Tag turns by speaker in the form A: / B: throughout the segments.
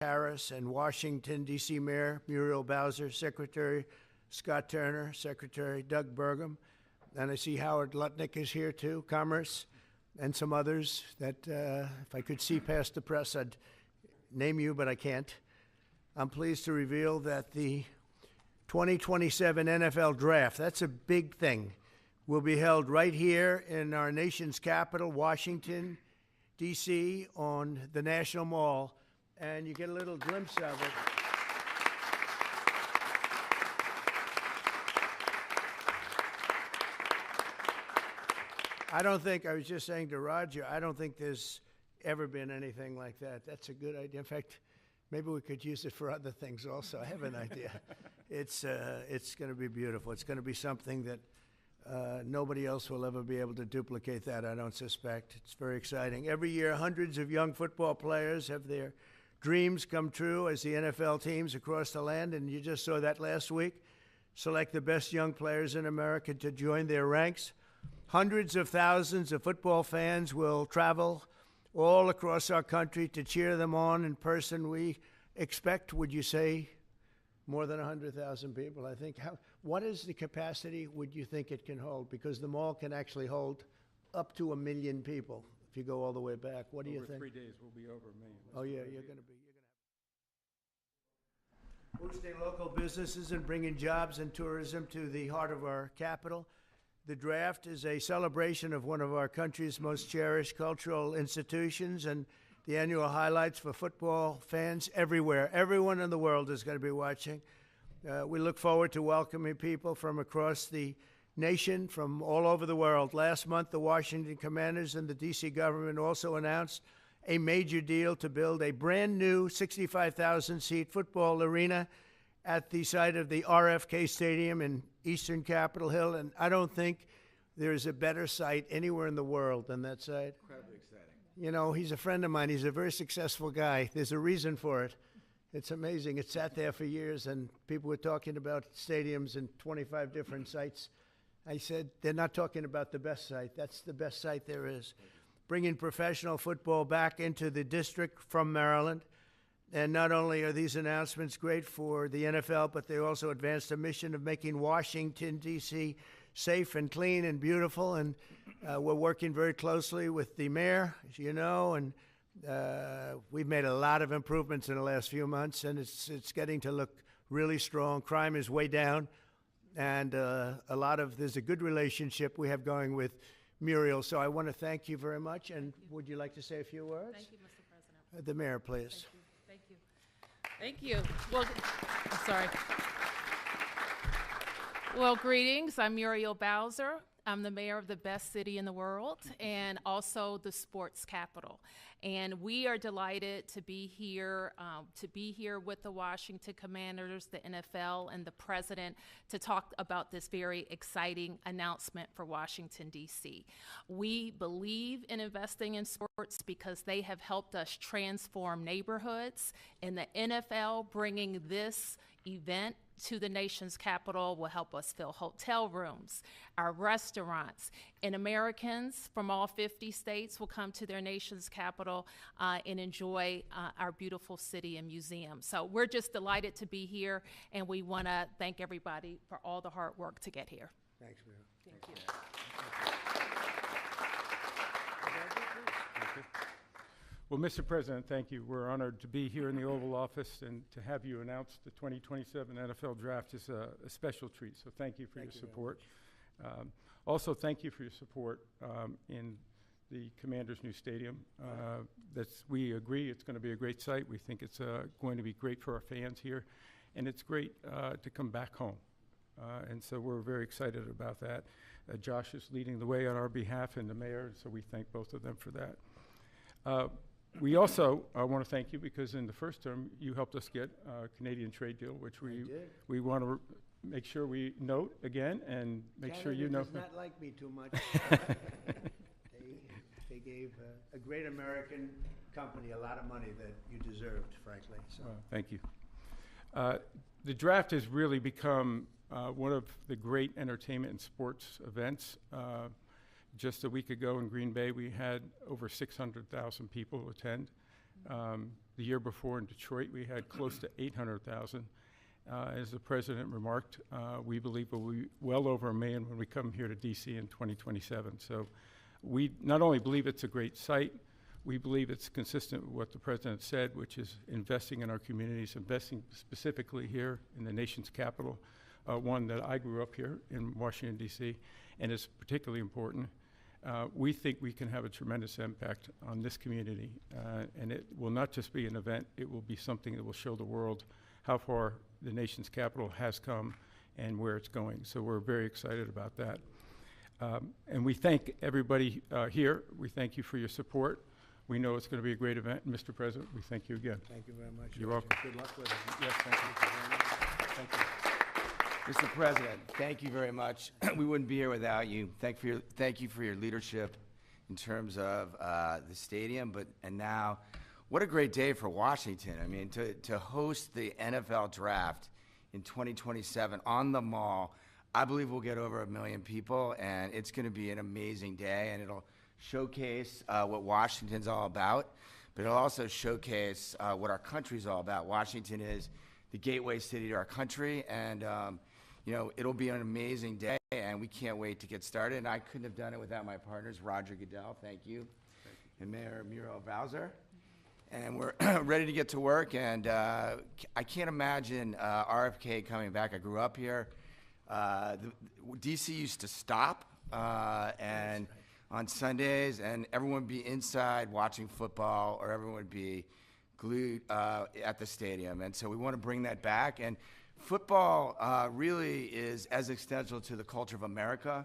A: Harris, and Washington, D.C. Mayor Muriel Bowser, Secretary Scott Turner, Secretary Doug Burgum, and I see Howard Lutnick is here too, Commerce, and some others that if I could see past the press, I'd name you, but I can't. I'm pleased to reveal that the 2027 NFL Draft, that's a big thing, will be held right here in our nation's capital, Washington, D.C., on the National Mall, and you get a little glimpse of it. I was just saying to Roger, I don't think there's ever been anything like that. That's a good idea. In fact, maybe we could use it for other things also. I have an idea. It's going to be beautiful. It's going to be something that nobody else will ever be able to duplicate that, I don't suspect. It's very exciting. Every year, hundreds of young football players have their dreams come true as the NFL teams across the land, and you just saw that last week, select the best young players in America to join their ranks. Hundreds of thousands of football fans will travel all across our country to cheer them on in person. We expect, would you say, more than 100,000 people, I think. What is the capacity would you think it can hold? Because the mall can actually hold up to 1 million people if you go all the way back. What do you think?
B: Over 3 days, we'll be over 1 million.
A: Oh, yeah, you're going to be. Boosting local businesses and bringing jobs and tourism to the heart of our capital. The draft is a celebration of one of our country's most cherished cultural institutions and the annual highlights for football fans everywhere. Everyone in the world is going to be watching. We look forward to welcoming people from across the nation, from all over the world. Last month, the Washington Commanders and the D.C. government also announced a major deal to build a brand new 65,000-seat football arena at the site of the RFK Stadium in eastern Capitol Hill, and I don't think there is a better site anywhere in the world than that site.
B: Incredibly exciting.
A: You know, he's a friend of mine. He's a very successful guy. There's a reason for it. It's amazing. It sat there for years, and people were talking about stadiums in 25 different sites. I said, they're not talking about the best site. That's the best site there is. Bringing professional football back into the district from Maryland. And not only are these announcements great for the NFL, but they also advance the mission of making Washington, D.C. safe and clean and beautiful. And we're working very closely with the mayor, as you know, and we've made a lot of improvements in the last few months, and it's getting to look really strong. Crime is way down, and there's a good relationship we have going with Muriel. So I want to thank you very much. And would you like to say a few words?
C: Thank you, Mr. President.
A: The mayor, please.
C: Thank you. Thank you. Well, I'm sorry. Well, greetings. I'm Muriel Bowser. I'm the mayor of the best city in the world and also the sports capital. And we are delighted to be here with the Washington Commanders, the NFL, and the president to talk about this very exciting announcement for Washington, D.C. We believe in investing in sports because they have helped us transform neighborhoods, and the NFL bringing this event to the nation's capital will help us fill hotel rooms, our restaurants, and Americans from all 50 states will come to their nation's capital and enjoy our beautiful city and museum. So we're just delighted to be here, and we want to thank everybody for all the hard work to get here.
A: Thanks, Mayor.
C: Thank you.
B: Well, Mr. President, thank you. We're honored to be here in the Oval Office, and to have you announce the 2027 NFL Draft is a special treat. So thank you for your support. Also, thank you for your support in the Commanders' new stadium. We agree it's going to be a great site. We think it's going to be great for our fans here, and it's great to come back home. And so we're very excited about that. Josh is leading the way on our behalf, and the mayor, so we thank both of them for that. We also want to thank you because in the first term, you helped us get a Canadian trade deal, which we want to make sure we note again and make sure you know.
A: Canada does not like me too much. They gave a great American company a lot of money that you deserved, frankly. So.
B: Thank you. The draft has really become one of the great entertainment and sports events. Just a week ago in Green Bay, we had over 600,000 people attend. The year before in Detroit, we had close to 800,000. As the president remarked, we believe we'll be well over 1 million when we come here to DC in 2027. So we not only believe it's a great site, we believe it's consistent with what the president said, which is investing in our communities, investing specifically here in the nation's capital, one that I grew up here in Washington, D.C., and is particularly important. We think we can have a tremendous impact on this community, and it will not just be an event, it will be something that will show the world how far the nation's capital has come and where it's going. So we're very excited about that. And we thank everybody here. We thank you for your support. We know it's going to be a great event. And Mr. President, we thank you again.
A: Thank you very much.
B: You're welcome.
A: Good luck with it.
B: Yes, thank you. Thank you.
D: Mr. President, thank you very much. We wouldn't be here without you. Thank you for your leadership in terms of the stadium, and now, what a great day for Washington. I mean, to host the NFL draft in 2027 on the Mall, I believe we'll get over 1 million people, and it's going to be an amazing day, and it'll showcase what Washington's all about, but it'll also showcase what our country's all about. Washington is the gateway city to our country, and you know, it'll be an amazing day, and we can't wait to get started. And I couldn't have done it without my partners, Roger Goodell, thank you, and Mayor Muriel Bowser. And we're ready to get to work, and I can't imagine RFK coming back. I grew up here. DC used to stop, and on Sundays, and everyone would be inside watching football, or everyone would be glued at the stadium. And so we want to bring that back. And football really is as essential to the culture of America.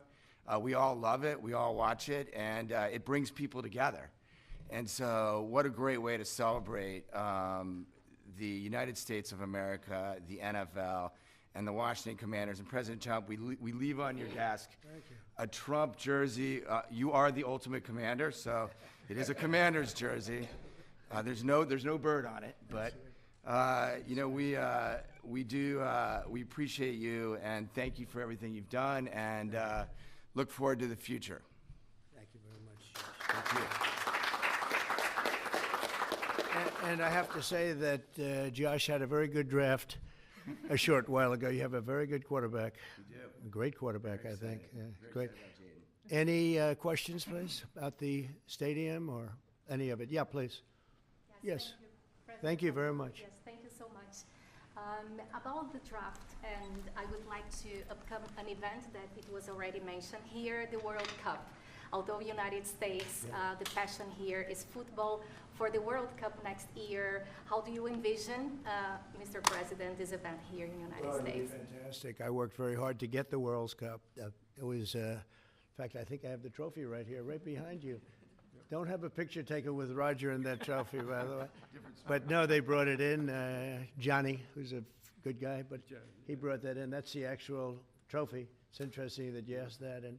D: We all love it, we all watch it, and it brings people together. And so what a great way to celebrate the United States of America, the NFL, and the Washington Commanders. And President Trump, we leave on your desk a Trump jersey. You are the ultimate commander, so it is a Commander's jersey. There's no bird on it, but you know, we appreciate you, and thank you for everything you've done, and look forward to the future.
A: Thank you very much.
D: Thank you.
A: And I have to say that Josh had a very good draft a short while ago. You have a very good quarterback.
D: You do.
A: A great quarterback, I think. Yeah,
D: Very
A: great.
D: excited about Jaden.
A: Any questions, please, about the stadium or any of it? Yeah, please. Yes. Thank you very much.
E: Yes, thank you so much. About the draft, and I would like to upcome an event that it was already mentioned here, the World Cup. Although United States, the passion here is football. For the World Cup next year, how do you envision, Mr. President, this event here in the United States?
A: It'll be fantastic. I worked very hard to get the World Cup. It was, in fact, I think I have the trophy right here, right behind you. Don't have a picture taken with Roger and that trophy, by the way. But no, they brought it in. Johnny, who's a good guy, but he brought that in. That's the actual trophy. It's interesting that you asked that. And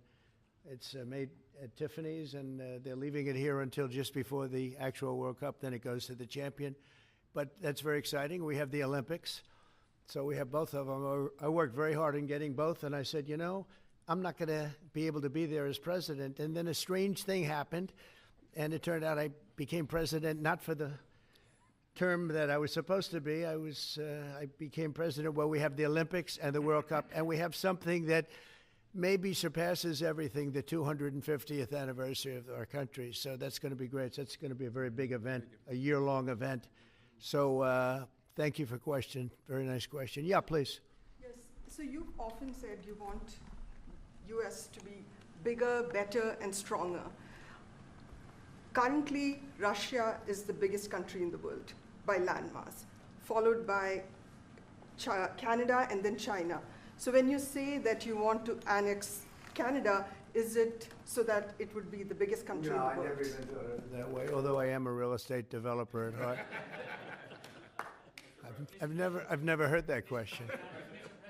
A: it's made at Tiffany's, and they're leaving it here until just before the actual World Cup. Then it goes to the champion. But that's very exciting. We have the Olympics. So we have both of them. I worked very hard in getting both, and I said, you know, I'm not going to be able to be there as president. And then a strange thing happened, and it turned out I became president not for the term that I was supposed to be. I became president while we have the Olympics and the World Cup, and we have something that maybe surpasses everything, the 250th anniversary of our country. So that's going to be great. That's going to be a very big event, a year-long event. So thank you for question. Very nice question. Yeah, please.
F: Yes. So you've often said you want U.S. to be bigger, better, and stronger. Currently, Russia is the biggest country in the world by landmass, followed by Canada and then China. So when you say that you want to annex Canada, is it so that it would be the biggest country in the world?
A: No, I never even thought of it that way, although I am a real estate developer at heart. I've never heard that question.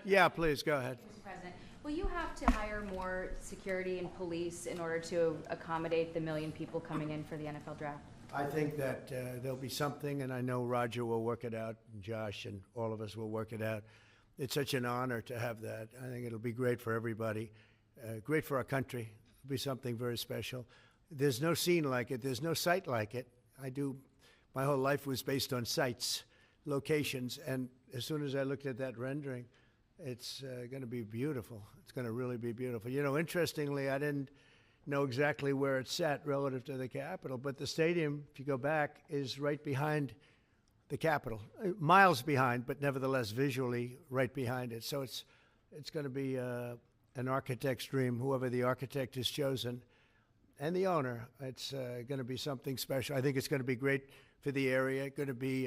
A: Yeah, please, go ahead.
G: Mr. President, will you have to hire more security and police in order to accommodate the 1 million people coming in for the NFL draft?
A: I think that there'll be something, and I know Roger will work it out, and Josh and all of us will work it out. It's such an honor to have that. I think it'll be great for everybody, great for our country. It'll be something very special. There's no scene like it. There's no site like it. I do my whole life was based on sites, locations, and as soon as I looked at that rendering, it's going to be beautiful. It's going to really be beautiful. You know, interestingly, I didn't know exactly where it's sat relative to the Capitol, but the stadium, if you go back, is right behind the Capitol, miles behind, but nevertheless visually right behind it. So it's going to be an architect's dream, whoever the architect is chosen, and the owner. It's going to be something special. I think it's going to be great for the area. Going to be,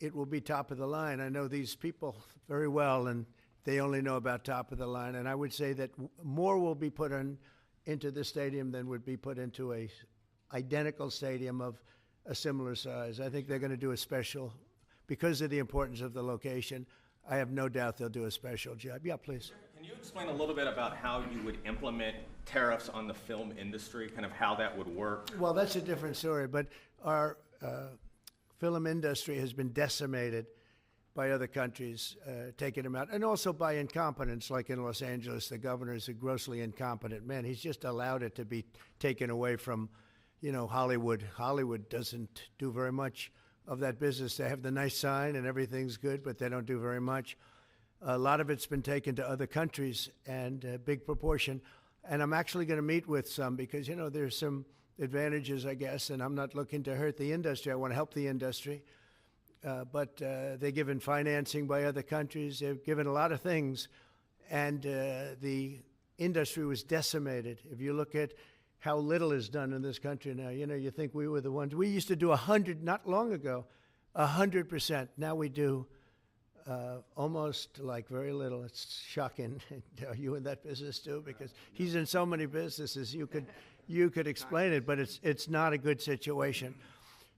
A: it will be top of the line. I know these people very well, and they only know about top of the line. And I would say that more will be put into the stadium than would be put into a identical stadium of a similar size. I think they're going to do a special, because of the importance of the location. I have no doubt they'll do a special job. Yeah, please.
H: Can you explain a little bit about how you would implement tariffs on the film industry, kind of how that would work?
A: Well, that's a different story, but our film industry has been decimated by other countries taking them out, and also by incompetence, like in Los Angeles. The governor is a grossly incompetent man. He's just allowed it to be taken away from, you know, Hollywood. Hollywood doesn't do very much of that business. They have the nice sign and everything's good, but they don't do very much. A lot of it's been taken to other countries, and a big proportion. And I'm actually going to meet with some because, you know, there's some advantages, I guess, and I'm not looking to hurt the industry. I want to help the industry. But they're given financing by other countries. They're given a lot of things, and the industry was decimated. If you look at how little is done in this country now, you know, you think we were the ones. We used to do 100, not long ago, 100%. Now we do almost like very little. It's shocking. Are you in that business too? Because he's in so many businesses. You could explain it, but it's not a good situation.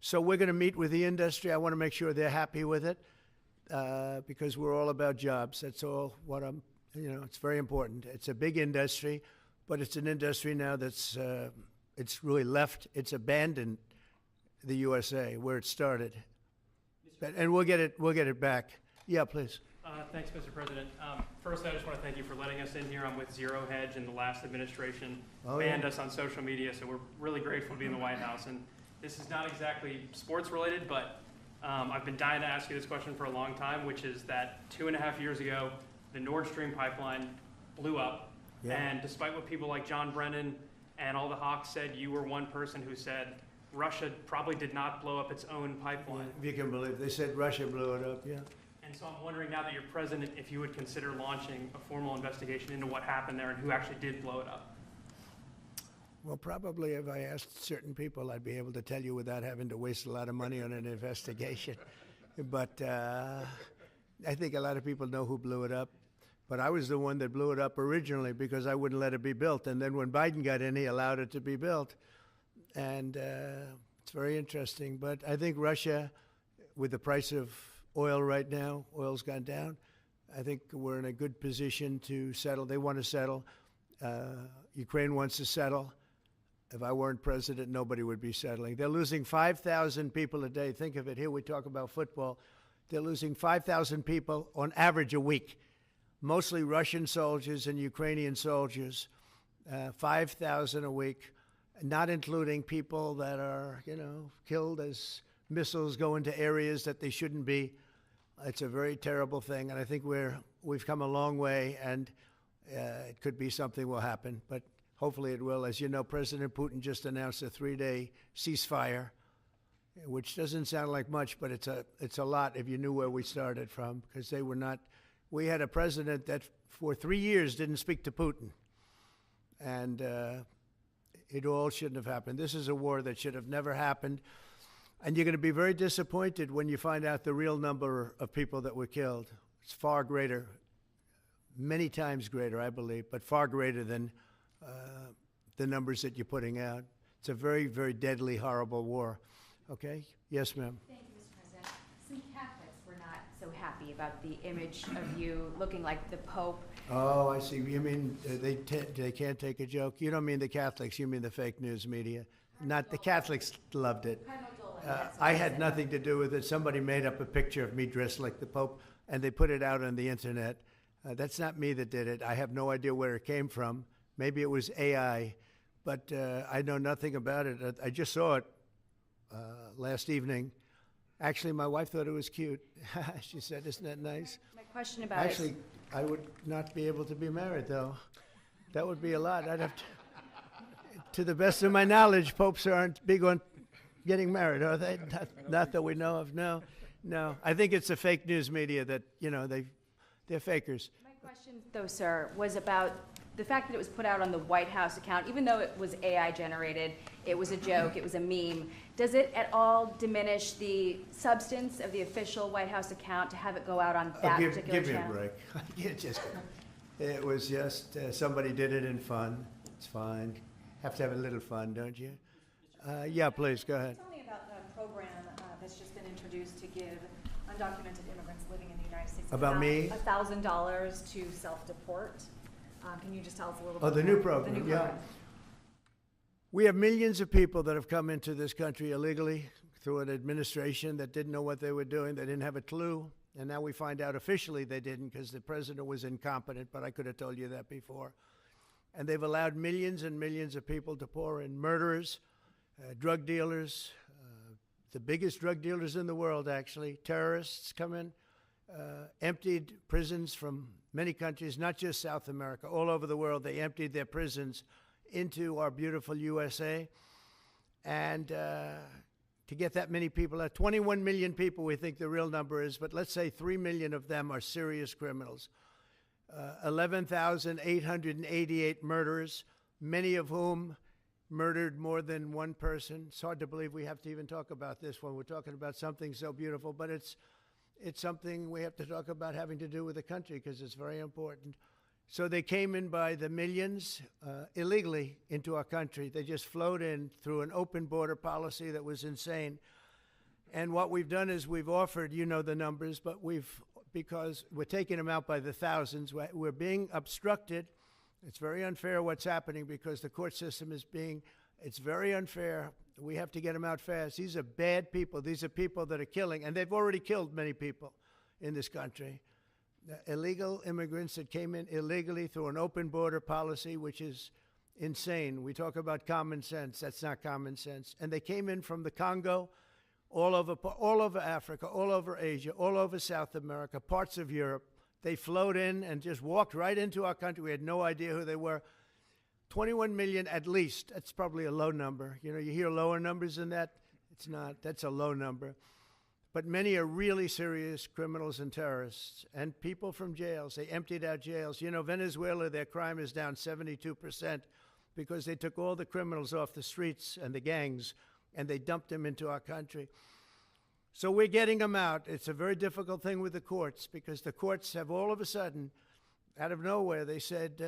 A: So we're going to meet with the industry. I want to make sure they're happy with it because we're all about jobs. That's all what I'm, you know, it's very important. It's a big industry, but it's an industry now that's, it's really left, it's abandoned the USA where it started. And we'll get it back. Yeah, please.
I: Thanks, Mr. President. First, I just want to thank you for letting us in here. I'm with Zero Hedge, and the last administration banned us on social media, so we're really grateful to be in the White House. And this is not exactly sports related, but I've been dying to ask you this question for a long time, which is that 2.5 years ago, the Nord Stream pipeline blew up. Yeah. And despite what people like John Brennan and all the hawks said, you were one person who said Russia probably did not blow up its own pipeline.
A: If you can believe it. They said Russia blew it up, yeah.
I: And so I'm wondering, now that you're president, if you would consider launching a formal investigation into what happened there and who actually did blow it up.
A: Well, probably if I asked certain people, I'd be able to tell you without having to waste a lot of money on an investigation. But I think a lot of people know who blew it up. But I was the one that blew it up originally because I wouldn't let it be built. And then when Biden got in, he allowed it to be built. And it's very interesting. But I think Russia, with the price of oil right now, oil's gone down, I think we're in a good position to settle. They want to settle. Ukraine wants to settle. If I weren't president, nobody would be settling. They're losing 5,000 people a day. Think of it. Here we talk about football. They're losing 5,000 people on average a week, mostly Russian soldiers and Ukrainian soldiers, 5,000 a week, not including people that are, you know, killed as missiles go into areas that they shouldn't be. It's a very terrible thing, and I think we've come a long way, and it could be something will happen, but hopefully it will. As you know, President Putin just announced a 3-day ceasefire, which doesn't sound like much, but it's a lot if you knew where we started from, because they were not. We had a president that for 3 years didn't speak to Putin, and it all shouldn't have happened. This is a war that should have never happened, and you're going to be very disappointed when you find out the real number of people that were killed. It's far greater, many times greater, I believe, but far greater than the numbers that you're putting out. It's a very, very deadly, horrible war. Okay? Yes, ma'am.
G: Thank you, Mr. President. Some Catholics were not so happy about the image of you looking like the Pope.
A: Oh, I see. You mean they can't take a joke? You don't mean the Catholics. You mean the fake news media. Not the Catholics loved it. I had nothing to do with it. Somebody made up a picture of me dressed like the Pope, and they put it out on the internet. That's not me that did it. I have no idea where it came from. Maybe it was AI, but I know nothing about it. I just saw it last evening. Actually, my wife thought it was cute. She said, "Isn't that nice?"
G: My question about
A: Actually, I would not be able to be married, though. That would be a lot. I'd have to the best of my knowledge, popes aren't big on getting married, are they? Not that we know of. No. I think it's the fake news media that, they're fakers.
G: My question, though, sir, was about the fact that it was put out on the White House account, even though it was AI generated, it was a joke, it was a meme. Does it at all diminish the substance of the official White House account to have it go out on that particular
A: give me a
G: channel?
A: break. It was just somebody did it in fun. It's fine. Have to have a little fun, don't you? Yeah, please, go ahead.
J: Tell me about a program that's just been introduced to give undocumented immigrants living in the United States
A: About me?
J: $1,000 to self-deport. Can you just tell us a little bit?
A: Oh, the
J: about
A: new program,
J: the new
A: yeah.
J: program?
A: We have millions of people that have come into this country illegally through an administration that didn't know what they were doing. They didn't have a clue. And now we find out officially they didn't because the president was incompetent, but I could have told you that before. And they've allowed millions and millions of people to pour in. Murderers, drug dealers, the biggest drug dealers in the world, actually. Terrorists come in, emptied prisons from many countries, not just South America, all over the world. They emptied their prisons into our beautiful USA. And to get that many people out, 21 million people we think the real number is, but let's say 3 million of them are serious criminals. 11,888 murderers, many of whom murdered more than one person. It's hard to believe we have to even talk about this when we're talking about something so beautiful, but it's something we have to talk about having to do with the country because it's very important. So they came in by the millions illegally into our country. They just flowed in through an open border policy that was insane. And what we've done is we've offered, you know the numbers, but because we're taking them out by the thousands, we're being obstructed. It's very unfair what's happening because the court system it's very unfair. We have to get them out fast. These are bad people. These are people that are killing, and they've already killed many people in this country. Illegal immigrants that came in illegally through an open border policy, which is insane. We talk about common sense. That's not common sense. And they came in from the Congo, all over Africa, all over Asia, all over South America, parts of Europe. They flowed in and just walked right into our country. We had no idea who they were. 21 million at least. That's probably a low number. You hear lower numbers than that. It's not. That's a low number. But many are really serious criminals and terrorists and people from jails. They emptied out jails. Venezuela, their crime is down 72% because they took all the criminals off the streets and the gangs and they dumped them into our country. So we're getting them out. It's a very difficult thing with the courts because the courts have all of a sudden, out of nowhere, they said,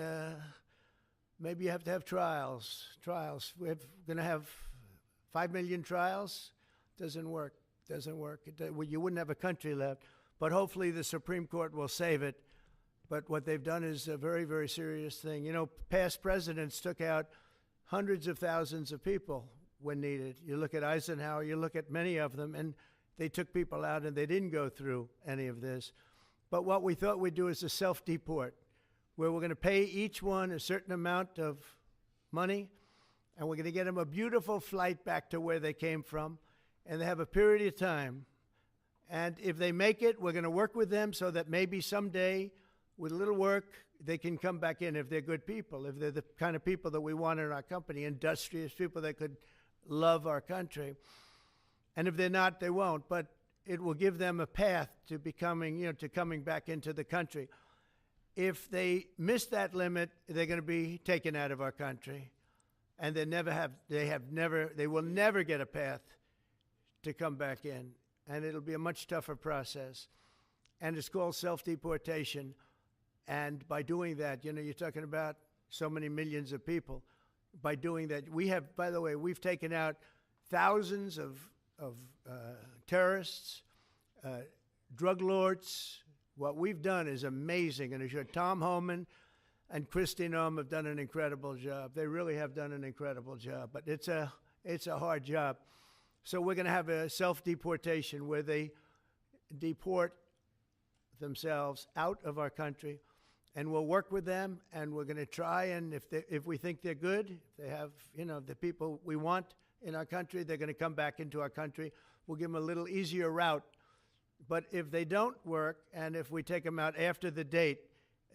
A: maybe you have to have trials. We're going to have 5 million trials. Doesn't work. You wouldn't have a country left. But hopefully the Supreme Court will save it. But what they've done is a very, very serious thing. Past presidents took out hundreds of thousands of people when needed. You look at Eisenhower, you look at many of them, and they took people out and they didn't go through any of this. But what we thought we'd do is a self-deport, where we're going to pay each one a certain amount of money, and we're going to get them a beautiful flight back to where they came from, and they have a period of time. And if they make it, we're going to work with them so that maybe someday, with a little work, they can come back in if they're good people, if they're the kind of people that we want in our company, industrious people that could love our country. And if they're not, they won't. But it will give them a path to becoming, to coming back into the country. If they miss that limit, they're going to be taken out of our country. And they will never get a path to come back in. And it'll be a much tougher process. And it's called self-deportation. And by doing that, you're talking about so many millions of people. By doing that, we've taken out thousands of terrorists, drug lords. What we've done is amazing. And I'm sure Tom Homan and Kristi Noem have done an incredible job. They really have done an incredible job. But it's a hard job. So we're going to have a self-deportation where they deport themselves out of our country. And we'll work with them, and we're going to try, and if we think they're good, if they have, the people we want in our country, they're going to come back into our country. We'll give them a little easier route. But if they don't work, and if we take them out after the date,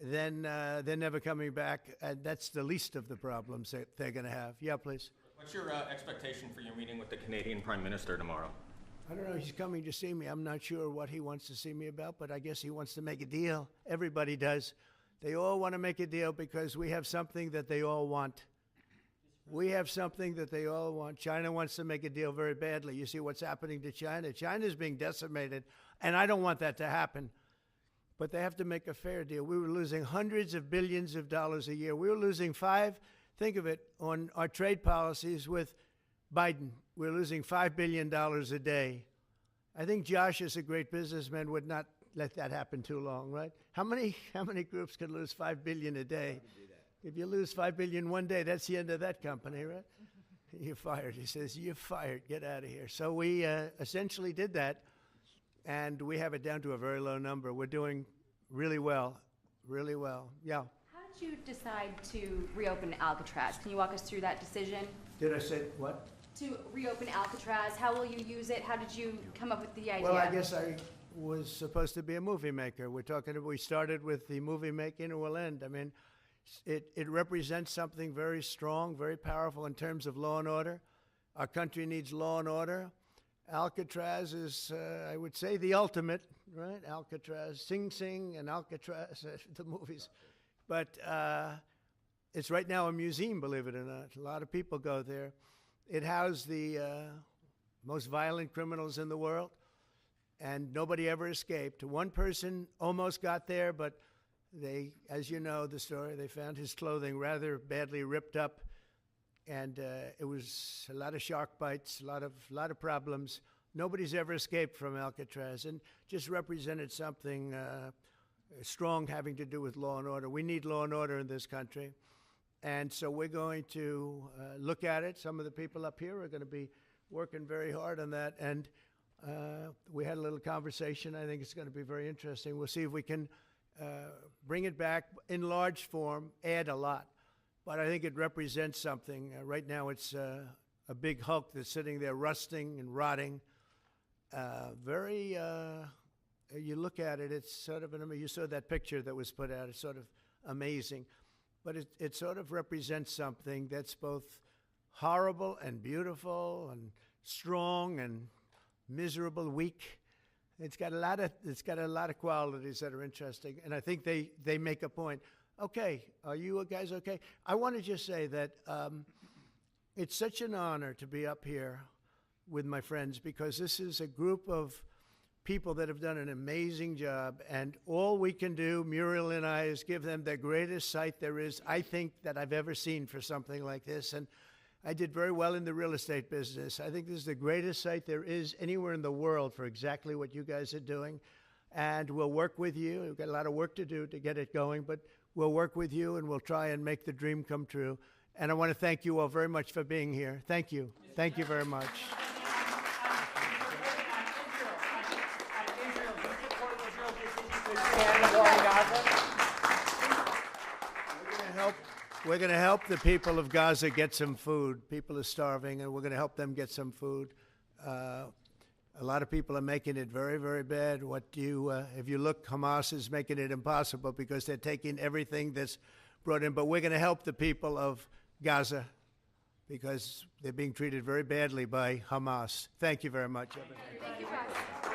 A: then they're never coming back, and that's the least of the problems that they're going to have. Yeah, please.
H: What's your expectation for your meeting with the Canadian Prime Minister tomorrow?
A: I don't know. He's coming to see me. I'm not sure what he wants to see me about, but I guess he wants to make a deal. Everybody does. They all want to make a deal because we have something that they all want. We have something that they all want. China wants to make a deal very badly. You see what's happening to China. China's being decimated, and I don't want that to happen. But they have to make a fair deal. We were losing hundreds of billions of dollars a year. We were losing think of it, on our trade policies with Biden. We're losing $5 billion a day. I think Josh, as a great businessman, would not let that happen too long, right? How many groups can lose $5 billion a day? If you lose $5 billion one day, that's the end of that company, right? You're fired. He says, you're fired. Get out of here. So we essentially did that. And we have it down to a very low number. We're doing really well, really well. Yeah.
G: How did you decide to reopen Alcatraz? Can you walk us through that decision?
A: Did I say what?
G: To reopen Alcatraz, how will you use it? How did you come up with the idea?
A: Well, I guess I was supposed to be a movie maker. We started with the movie making, and we'll end. I mean, it represents something very strong, very powerful in terms of law and order. Our country needs law and order. Alcatraz is, I would say, the ultimate, right? Alcatraz, Sing Sing and Alcatraz, the movies. But it's right now a museum, believe it or not. A lot of people go there. It housed the most violent criminals in the world, and nobody ever escaped. One person almost got there, but they, as you know the story, they found his clothing rather badly ripped up. And it was a lot of shark bites, a lot of problems. Nobody's ever escaped from Alcatraz, and just represented something strong having to do with law and order. We need law and order in this country, and so we're going to look at it. Some of the people up here are going to be working very hard on that, and we had a little conversation. I think it's going to be very interesting. We'll see if we can bring it back in large form, add a lot. But I think it represents something. Right now it's a big hulk that's sitting there rusting and rotting. You look at it, it's sort of, you saw that picture that was put out, it's sort of amazing. But it sort of represents something that's both horrible and beautiful and strong and miserable, weak. It's got a lot of qualities that are interesting, and I think they make a point. Okay, are you guys okay? I want to just say that it's such an honor to be up here with my friends, because this is a group of people that have done an amazing job, and all we can do, Muriel and I, is give them the greatest sight there is, I think, that I've ever seen for something like this. And I did very well in the real estate business. I think this is the greatest site there is anywhere in the world for exactly what you guys are doing. And we'll work with you. We've got a lot of work to do to get it going, but we'll work with you, and we'll try and make the dream come true. And I want to thank you all very much for being here. Thank you. Thank you very much. We're going to help the people of Gaza get some food. People are starving, and we're going to help them get some food. A lot of people are making it very, very bad. If you look, Hamas is making it impossible because they're taking everything that's brought in. But we're going to help the people of Gaza because they're being treated very badly by Hamas. Thank you very much.
E: Thank you, guys.